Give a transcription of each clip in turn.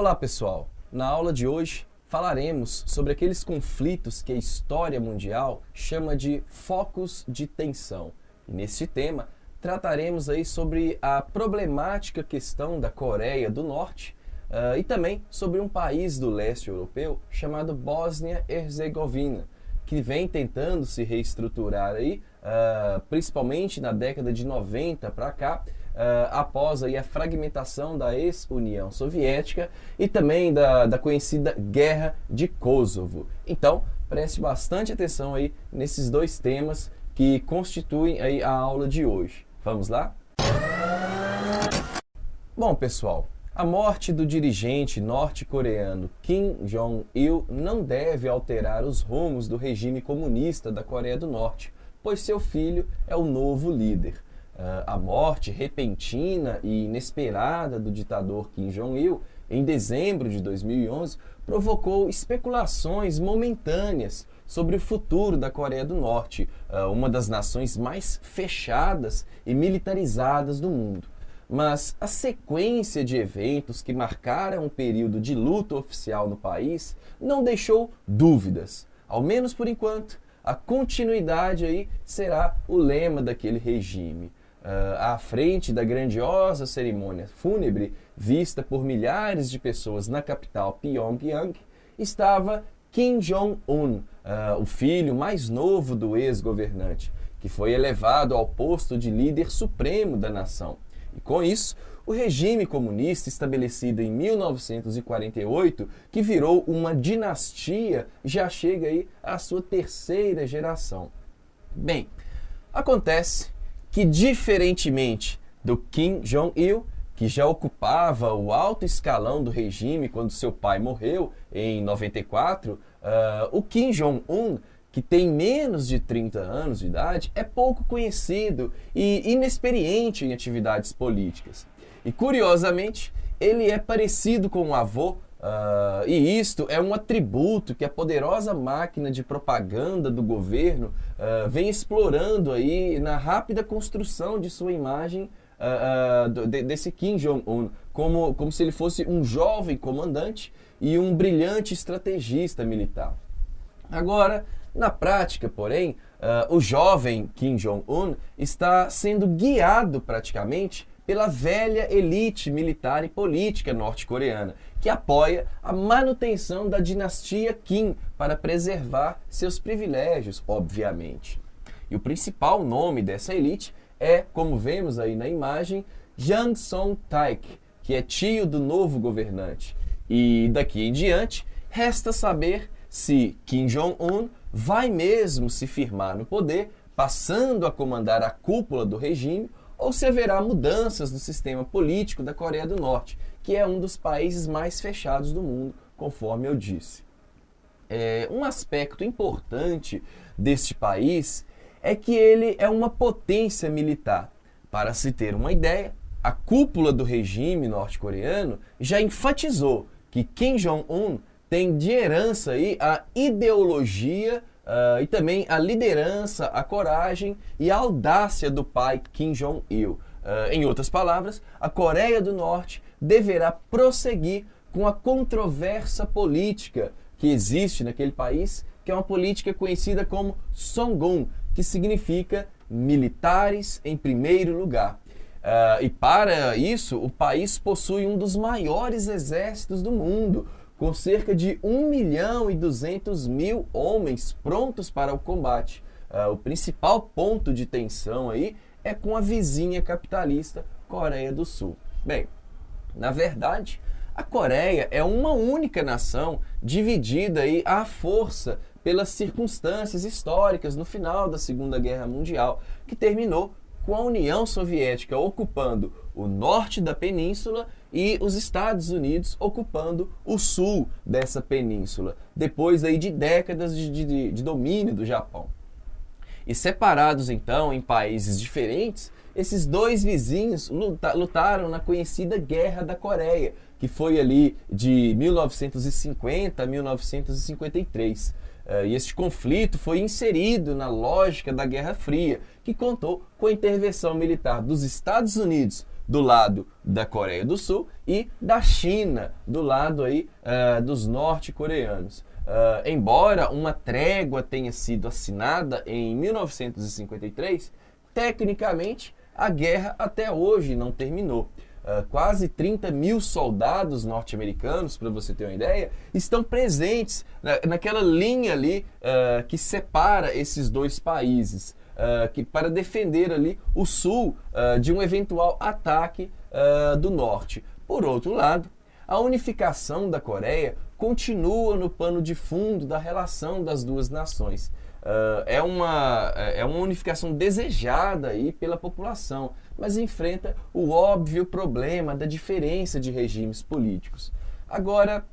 Olá pessoal, na aula de hoje falaremos sobre aqueles conflitos que a história mundial chama de focos de tensão. E neste tema trataremos aí sobre a problemática questão da Coreia do Norte e também sobre um país do leste europeu chamado Bósnia-Herzegovina, que vem tentando se reestruturar aí, principalmente na década de 90 para cá, após aí a fragmentação da ex-União Soviética e também da conhecida Guerra de Kosovo. Então, preste bastante atenção aí nesses dois temas que constituem aí a aula de hoje. Vamos lá? Bom, pessoal, a morte do dirigente norte-coreano Kim Jong-il não deve alterar os rumos do regime comunista da Coreia do Norte, pois seu filho é o novo líder. A morte repentina e inesperada do ditador Kim Jong-il, em dezembro de 2011, provocou especulações momentâneas sobre o futuro da Coreia do Norte, uma das nações mais fechadas e militarizadas do mundo. Mas a sequência de eventos que marcaram um período de luto oficial no país não deixou dúvidas. Ao menos por enquanto, a continuidade aí será o lema daquele regime. À frente da grandiosa cerimônia fúnebre vista por milhares de pessoas na capital Pyongyang, estava Kim Jong-un, o filho mais novo do ex-governante, que foi elevado ao posto de líder supremo da nação. E com isso, o regime comunista estabelecido em 1948, que virou uma dinastia, já chega aí à sua terceira geração. Bem, acontece que, diferentemente do Kim Jong-il, que já ocupava o alto escalão do regime quando seu pai morreu em 94, o Kim Jong-un, que tem menos de 30 anos de idade, é pouco conhecido e inexperiente em atividades políticas. E, curiosamente, ele é parecido com o avô, e isto é um atributo que a poderosa máquina de propaganda do governo vem explorando aí na rápida construção de sua imagem desse Kim Jong-un, como se ele fosse um jovem comandante e um brilhante estrategista militar. Agora, na prática, porém, o jovem Kim Jong-un está sendo guiado praticamente pela velha elite militar e política norte-coreana, que apoia a manutenção da dinastia Kim para preservar seus privilégios, obviamente. E o principal nome dessa elite é, como vemos aí na imagem, Jang Song-taek, que é tio do novo governante. E daqui em diante, resta saber se Kim Jong-un vai mesmo se firmar no poder, passando a comandar a cúpula do regime, ou se haverá mudanças no sistema político da Coreia do Norte, que é um dos países mais fechados do mundo, conforme eu disse. Um aspecto importante deste país é que ele é uma potência militar. Para se ter uma ideia, a cúpula do regime norte-coreano já enfatizou que Kim Jong-un tem de herança aí a ideologia e também a liderança, a coragem e a audácia do pai Kim Jong-il. Em outras palavras, a Coreia do Norte deverá prosseguir com a controversa política que existe naquele país, que é uma política conhecida como Songun, que significa militares em primeiro lugar. E para isso, o país possui um dos maiores exércitos do mundo, com cerca de 1.200.000 homens prontos para o combate. O principal ponto de tensão aí é com a vizinha capitalista Coreia do Sul. Bem, na verdade, a Coreia é uma única nação dividida aí à força pelas circunstâncias históricas no final da Segunda Guerra Mundial, que terminou com a União Soviética ocupando o norte da península e os Estados Unidos ocupando o sul dessa península, depois aí de décadas de domínio do Japão. E separados então em países diferentes, esses dois vizinhos lutaram na conhecida Guerra da Coreia, que foi ali de 1950 a 1953. E este conflito foi inserido na lógica da Guerra Fria, que contou com a intervenção militar dos Estados Unidos do lado da Coreia do Sul e da China, do lado aí dos norte-coreanos. Embora uma trégua tenha sido assinada em 1953, tecnicamente a guerra até hoje não terminou. Quase 30 mil soldados norte-americanos, para você ter uma ideia, estão presentes naquela linha ali que separa esses dois países, para defender ali o sul de um eventual ataque do norte. Por outro lado, a unificação da Coreia continua no pano de fundo da relação das duas nações. É uma unificação desejada aí pela população, mas enfrenta o óbvio problema da diferença de regimes políticos. Agora,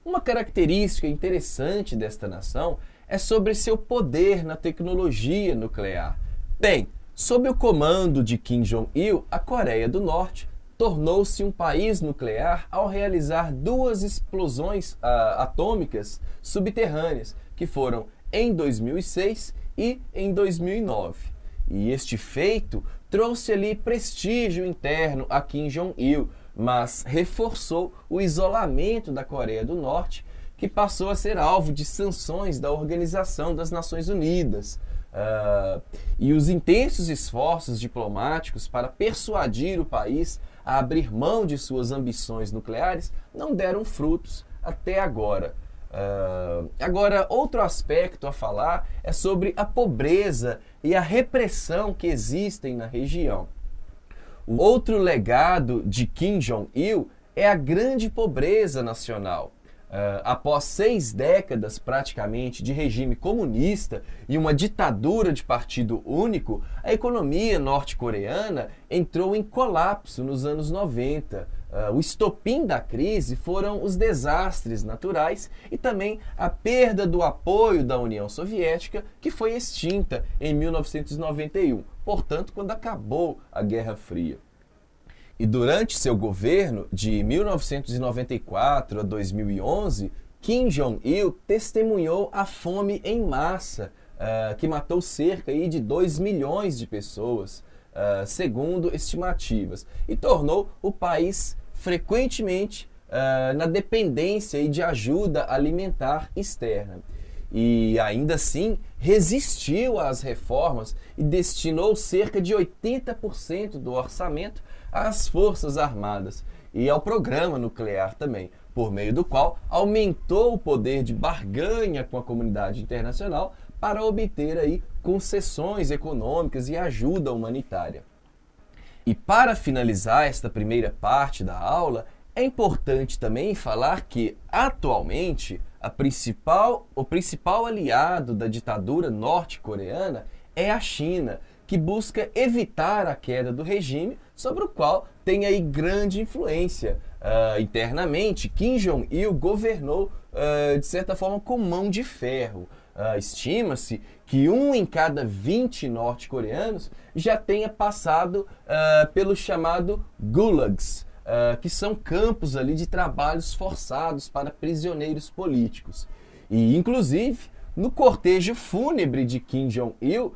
uma característica interessante desta nação é sobre seu poder na tecnologia nuclear. Bem, sob o comando de Kim Jong-il, a Coreia do Norte tornou-se um país nuclear ao realizar duas explosões atômicas subterrâneas, que foram em 2006 e em 2009. E este feito trouxe ali prestígio interno a Kim Jong-il, mas reforçou o isolamento da Coreia do Norte, que passou a ser alvo de sanções da Organização das Nações Unidas. E os intensos esforços diplomáticos para persuadir o país a abrir mão de suas ambições nucleares não deram frutos até agora. Agora, outro aspecto a falar é sobre a pobreza e a repressão que existem na região. O outro legado de Kim Jong-il é a grande pobreza nacional. Após 6 décadas praticamente de regime comunista e uma ditadura de partido único, a economia norte-coreana entrou em colapso nos anos 90. O estopim da crise foram os desastres naturais e também a perda do apoio da União Soviética, que foi extinta em 1991, portanto, quando acabou a Guerra Fria. E durante seu governo, de 1994 a 2011, Kim Jong-il testemunhou a fome em massa, que matou cerca aí de 2 milhões de pessoas, segundo estimativas, e tornou o país frequentemente na dependência aí de ajuda alimentar externa. E ainda assim resistiu às reformas e destinou cerca de 80% do orçamento às Forças Armadas e ao programa nuclear também, por meio do qual aumentou o poder de barganha com a comunidade internacional para obter aí concessões econômicas e ajuda humanitária. E para finalizar esta primeira parte da aula, é importante também falar que, atualmente, o principal aliado da ditadura norte-coreana é a China, que busca evitar a queda do regime, sobre o qual tem aí grande influência. Internamente, Kim Jong-il governou, de certa forma, com mão de ferro. Estima-se que 1 em cada 20 norte-coreanos já tenha passado pelo chamado gulags, que são campos ali de trabalhos forçados para prisioneiros políticos. E, inclusive, no cortejo fúnebre de Kim Jong-il,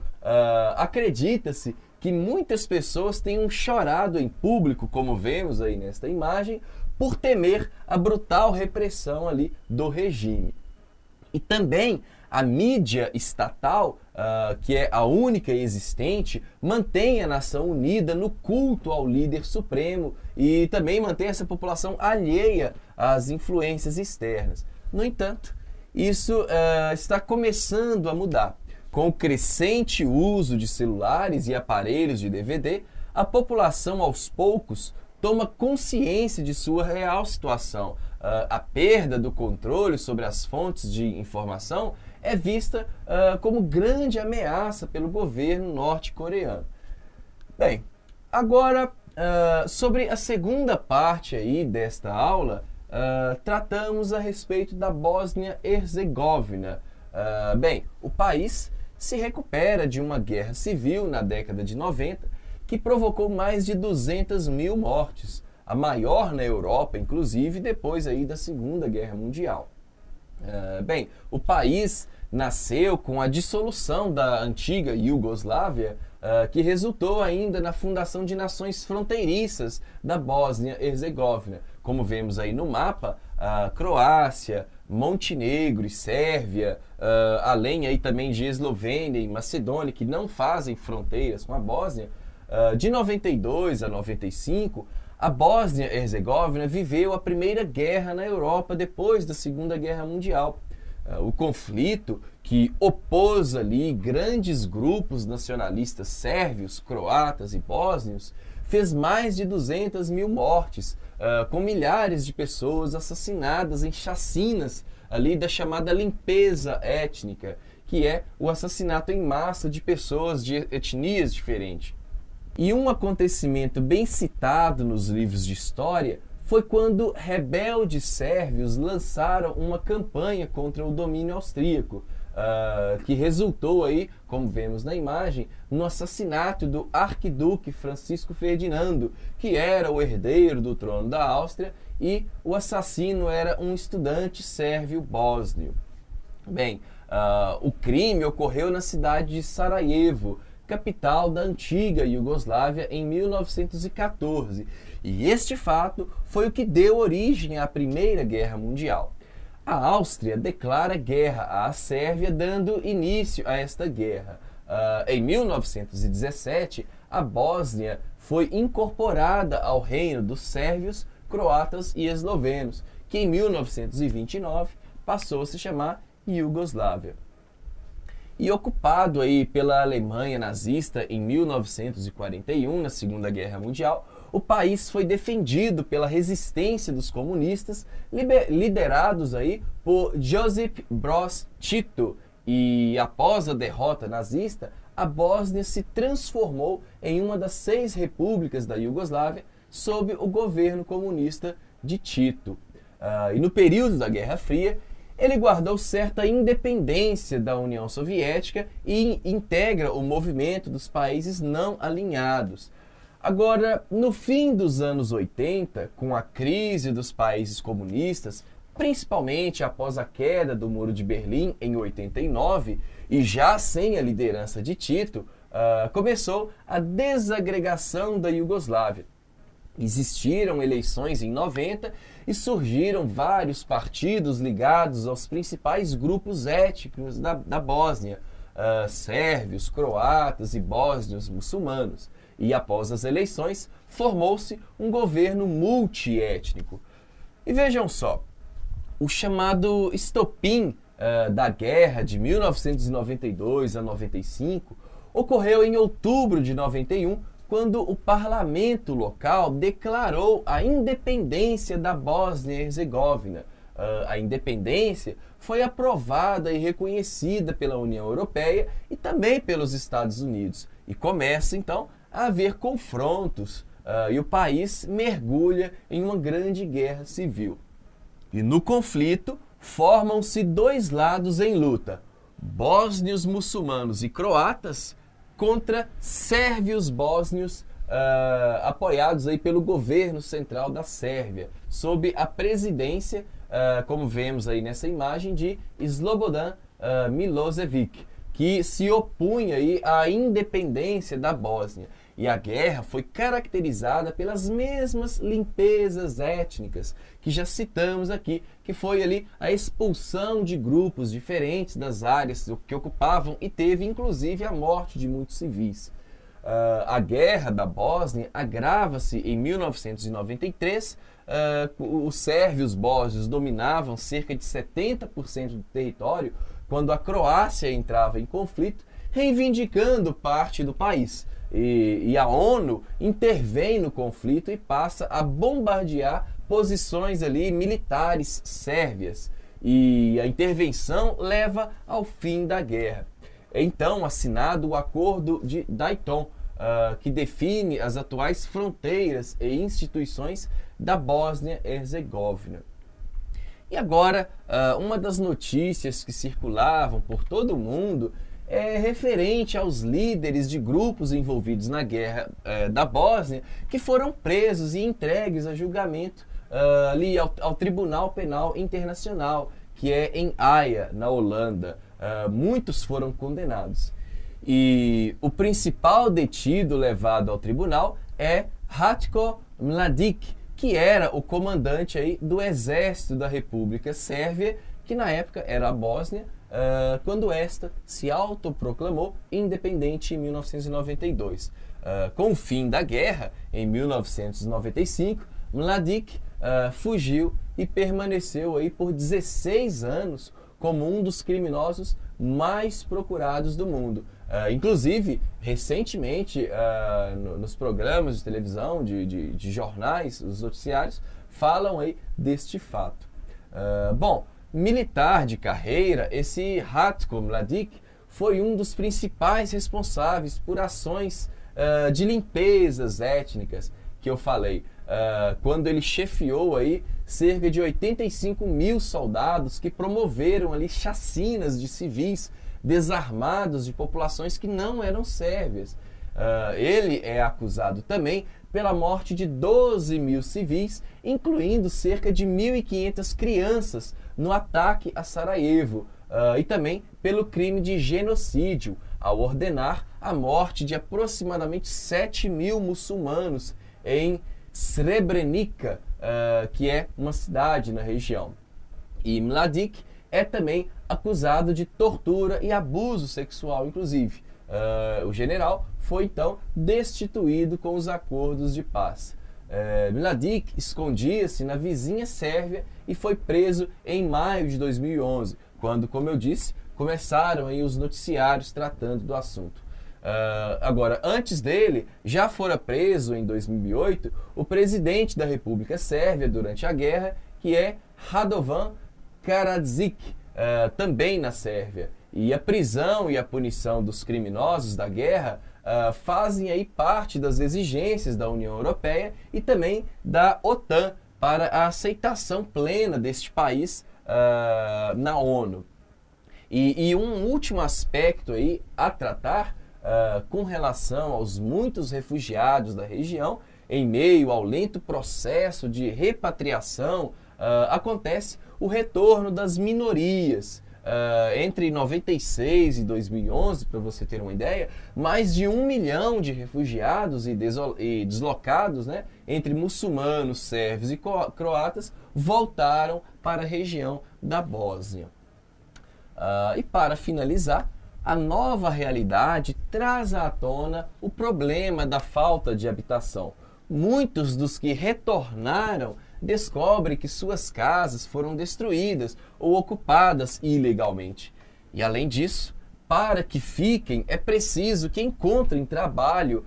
acredita-se que muitas pessoas tenham chorado em público, como vemos aí nesta imagem, por temer a brutal repressão ali do regime. E também a mídia estatal, que é a única existente, mantém a nação unida no culto ao líder supremo e também mantém essa população alheia às influências externas. No entanto, isso está começando a mudar. Com o crescente uso de celulares e aparelhos de DVD, a população aos poucos toma consciência de sua real situação. A perda do controle sobre as fontes de informação é vista como grande ameaça pelo governo norte-coreano. Bem, agora sobre a segunda parte aí desta aula, tratamos a respeito da Bósnia-Herzegovina. Bem, o país se recupera de uma guerra civil na década de 90 que provocou mais de 200 mil mortes, a maior na Europa, inclusive depois aí da Segunda Guerra Mundial. Bem, o país nasceu com a dissolução da antiga Iugoslávia que resultou ainda na fundação de nações fronteiriças da Bósnia-Herzegovina. Como vemos aí no mapa, Croácia, Montenegro e Sérvia, além aí também de Eslovênia e Macedônia, que não fazem fronteiras com a Bósnia. De 92 a 95, a Bósnia-Herzegovina viveu a primeira guerra na Europa depois da Segunda Guerra Mundial. O conflito que opôs ali grandes grupos nacionalistas sérvios, croatas e bósnios fez mais de 200 mil mortes, com milhares de pessoas assassinadas em chacinas ali da chamada limpeza étnica, que é o assassinato em massa de pessoas de etnias diferentes. E um acontecimento bem citado nos livros de história foi quando rebeldes sérvios lançaram uma campanha contra o domínio austríaco, que resultou aí, como vemos na imagem, no assassinato do arquiduque Francisco Ferdinando, que era o herdeiro do trono da Áustria, e o assassino era um estudante sérvio bósnio. Bem, o crime ocorreu na cidade de Sarajevo, capital da antiga Iugoslávia, em 1914. E este fato foi o que deu origem à Primeira Guerra Mundial. A Áustria declara guerra à Sérvia, dando início a esta guerra. Em 1917, a Bósnia foi incorporada ao reino dos sérvios, croatas e eslovenos, que em 1929 passou a se chamar Iugoslávia. E ocupado aí pela Alemanha nazista em 1941, na Segunda Guerra Mundial, o país foi defendido pela resistência dos comunistas, liderados aí por Josip Broz Tito. E após a derrota nazista, a Bósnia se transformou em uma das 6 repúblicas da Iugoslávia sob o governo comunista de Tito. E no período da Guerra Fria, ele guardou certa independência da União Soviética e integra o movimento dos países não alinhados. Agora, no fim dos anos 80, com a crise dos países comunistas, principalmente após a queda do Muro de Berlim em 89, e já sem a liderança de Tito, começou a desagregação da Iugoslávia. Existiram eleições em 90 e surgiram vários partidos ligados aos principais grupos étnicos da Bósnia, sérvios, croatas e bósnios muçulmanos. E após as eleições, formou-se um governo multiétnico. E vejam só, o chamado estopim da guerra de 1992 a 95 ocorreu em outubro de 91, quando o parlamento local declarou a independência da Bósnia-Herzegovina. A independência foi aprovada e reconhecida pela União Europeia e também pelos Estados Unidos. E começa, então, a haver confrontos e o país mergulha em uma grande guerra civil. E no conflito, formam-se 2 lados em luta: bósnios muçulmanos e croatas contra sérvios bósnios apoiados aí pelo governo central da Sérvia, sob a presidência, como vemos aí nessa imagem, de Slobodan Milošević, que se opunha aí à independência da Bósnia. E a guerra foi caracterizada pelas mesmas limpezas étnicas que já citamos aqui, que foi ali a expulsão de grupos diferentes das áreas que ocupavam e teve inclusive a morte de muitos civis. A guerra da Bósnia agrava-se em 1993. Os sérvios bósnios dominavam cerca de 70% do território quando a Croácia entrava em conflito, reivindicando parte do país. E a ONU intervém no conflito e passa a bombardear posições ali militares sérvias. E a intervenção leva ao fim da guerra. É então assinado o Acordo de Dayton, que define as atuais fronteiras e instituições da Bósnia-Herzegovina. E agora, uma das notícias que circulavam por todo o mundo é referente aos líderes de grupos envolvidos na guerra da Bósnia, que foram presos e entregues a julgamento ali ao Tribunal Penal Internacional, que é em Haia, na Holanda. Muitos foram condenados. E o principal detido levado ao tribunal é Ratko Mladic, que era o comandante aí do exército da República Sérvia, que na época era a Bósnia, quando esta se autoproclamou independente em 1992. Com o fim da guerra, em 1995, Mladic fugiu e permaneceu aí por 16 anos como um dos criminosos mais procurados do mundo. Inclusive, recentemente, nos programas de televisão, de jornais, os noticiários, falam aí deste fato. Bom, militar de carreira, esse Ratko Mladic foi um dos principais responsáveis por ações de limpezas étnicas que eu falei, quando ele chefiou aí cerca de 85 mil soldados que promoveram ali chacinas de civis desarmados de populações que não eram sérvias. Ele é acusado também pela morte de 12 mil civis, incluindo cerca de 1.500 crianças no ataque a Sarajevo, e também pelo crime de genocídio, ao ordenar a morte de aproximadamente 7 mil muçulmanos em Srebrenica, que é uma cidade na região. E Mladic é também acusado de tortura e abuso sexual, inclusive. O general foi então destituído com os acordos de paz. Mladic escondia-se na vizinha Sérvia e foi preso em maio de 2011, quando, como eu disse, começaram aí os noticiários tratando do assunto. Agora, antes dele, já fora preso em 2008 o presidente da República Sérvia durante a guerra, que é Radovan Karadzic, também na Sérvia. E a prisão e a punição dos criminosos da guerra fazem aí parte das exigências da União Europeia e também da OTAN para a aceitação plena deste país na ONU. E um último aspecto aí a tratar com relação aos muitos refugiados da região, em meio ao lento processo de repatriação, acontece o retorno das minorias. Entre 96 e 2011, para você ter uma ideia, mais de 1 milhão de refugiados e deslocados, né, entre muçulmanos, sérvios e croatas, voltaram para a região da Bósnia. E para finalizar, a nova realidade traz à tona o problema da falta de habitação. Muitos dos que retornaram descobrem que suas casas foram destruídas ou ocupadas ilegalmente. E além disso, para que fiquem, é preciso que encontrem trabalho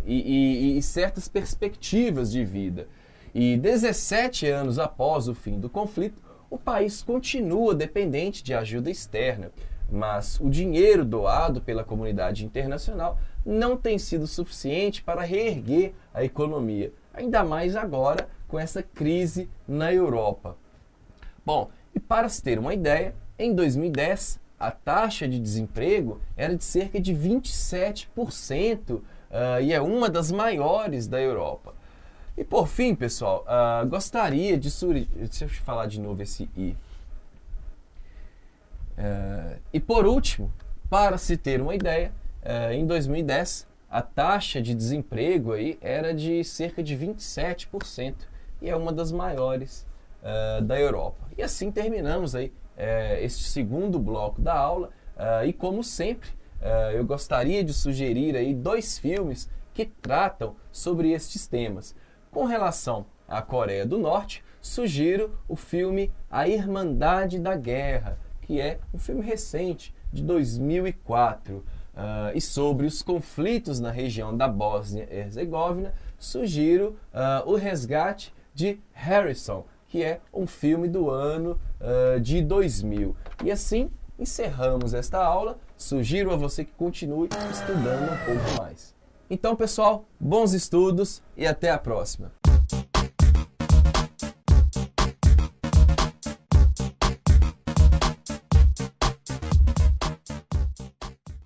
e certas perspectivas de vida. E 17 anos após o fim do conflito, o país continua dependente de ajuda externa, mas o dinheiro doado pela comunidade internacional não tem sido suficiente para reerguer a economia, ainda mais agora com essa crise na Europa. Bom, e para se ter uma ideia, em 2010 a taxa de desemprego era de cerca de 27% e é uma das maiores da Europa. E por fim, pessoal, gostaria de... Deixa eu falar de novo esse I. E por último, para se ter uma ideia, em 2010 a taxa de desemprego aí era de cerca de 27% e é uma das maiores da Europa. E assim terminamos aí este segundo bloco da aula e como sempre eu gostaria de sugerir aí 2 filmes que tratam sobre estes temas. Com relação à Coreia do Norte, sugiro o filme A Irmandade da Guerra, que é um filme recente, de 2004. E sobre os conflitos na região da Bósnia-Herzegovina, sugiro O Resgate de Harrison, que é um filme do ano de 2000. E assim encerramos esta aula. Sugiro a você que continue estudando um pouco mais. Então, pessoal, bons estudos e até a próxima!